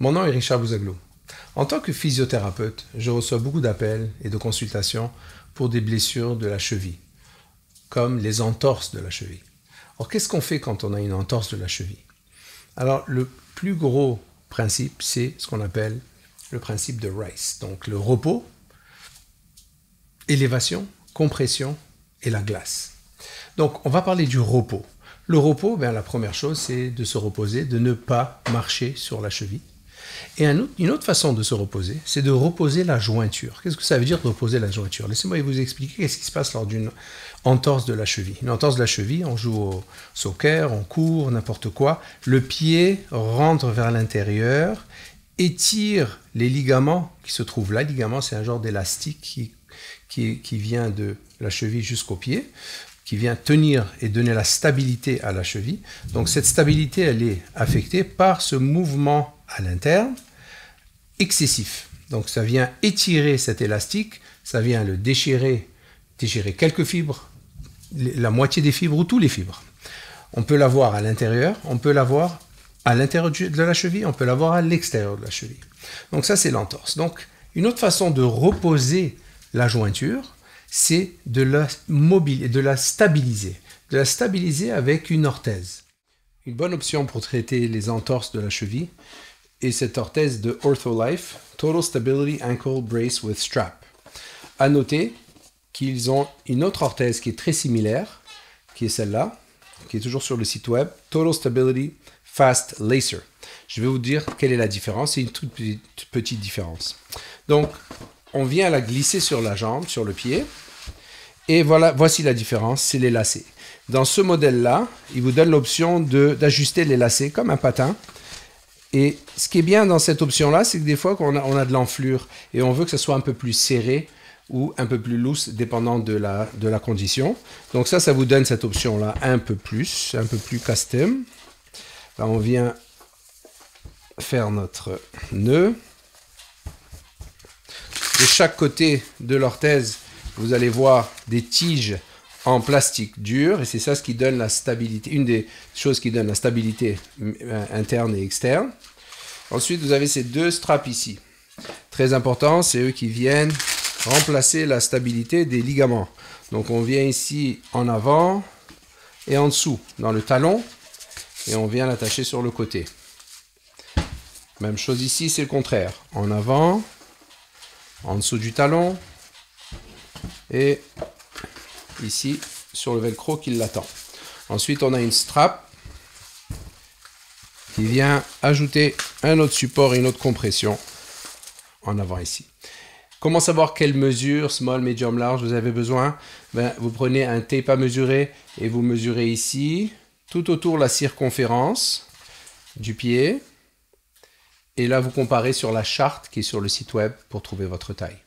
Mon nom est Richard Bouzaglou. En tant que physiothérapeute, je reçois beaucoup d'appels et de consultations pour des blessures de la cheville, comme les entorses de la cheville. Alors, qu'est-ce qu'on fait quand on a une entorse de la cheville? Alors, le plus gros principe, c'est ce qu'on appelle le principe de Rice. Donc, le repos, élévation, compression et la glace. Donc, on va parler du repos. Le repos, la première chose, c'est de se reposer, de ne pas marcher sur la cheville. Et une autre façon de se reposer, c'est de reposer la jointure. Qu'est-ce que ça veut dire de reposer la jointure? Laissez-moi vous expliquer qu'est-ce qui se passe lors d'une entorse de la cheville. Une entorse de la cheville, on joue au soccer, on court, n'importe quoi. Le pied rentre vers l'intérieur, étire les ligaments qui se trouvent là. Les ligaments, c'est un genre d'élastique qui vient de la cheville jusqu'au pied, qui vient tenir et donner la stabilité à la cheville. Donc cette stabilité, elle est affectée par ce mouvement à l'interne excessif. Donc ça vient étirer cet élastique, ça vient le déchirer quelques fibres, la moitié des fibres ou tous les fibres. On peut l'avoir à l'intérieur, on peut l'avoir à l'intérieur de la cheville, on peut l'avoir à l'extérieur de la cheville. Donc ça, c'est l'entorse. Donc une autre façon de reposer la jointure, c'est de la stabiliser. De la stabiliser avec une orthèse. Une bonne option pour traiter les entorses de la cheville est cette orthèse de Ortholife, Total Stability Ankle Brace with Strap. À noter qu'ils ont une autre orthèse qui est très similaire, qui est celle-là, qui est toujours sur le site web, Total Stability Fast Lacer. Je vais vous dire quelle est la différence. C'est une toute petite différence. Donc, on vient la glisser sur la jambe, sur le pied. Et voici la différence, c'est les lacets. Dans ce modèle-là, il vous donne l'option d'ajuster les lacets comme un patin. Et ce qui est bien dans cette option-là, c'est que des fois, on a de l'enflure et on veut que ce soit un peu plus serré ou un peu plus loose, dépendant de la condition. Donc ça vous donne cette option-là un peu plus custom. Là, on vient faire notre nœud. De chaque côté de l'orthèse, vous allez voir des tiges en plastique dur, et c'est ça ce qui donne la stabilité, une des choses qui donne la stabilité interne et externe. Ensuite, vous avez ces deux straps ici. Très important, c'est eux qui viennent remplacer la stabilité des ligaments. Donc on vient ici en avant et en dessous, dans le talon, et on vient l'attacher sur le côté. Même chose ici, c'est le contraire. En avant, en dessous du talon, et ici sur le velcro qui l'attend. Ensuite, on a une strap qui vient ajouter un autre support et une autre compression en avant ici. Comment savoir quelle mesure, small, medium, large, vous avez besoin? Vous prenez un tape à mesurer et vous mesurez ici, tout autour la circonférence du pied. Et là, vous comparez sur la charte qui est sur le site web pour trouver votre taille.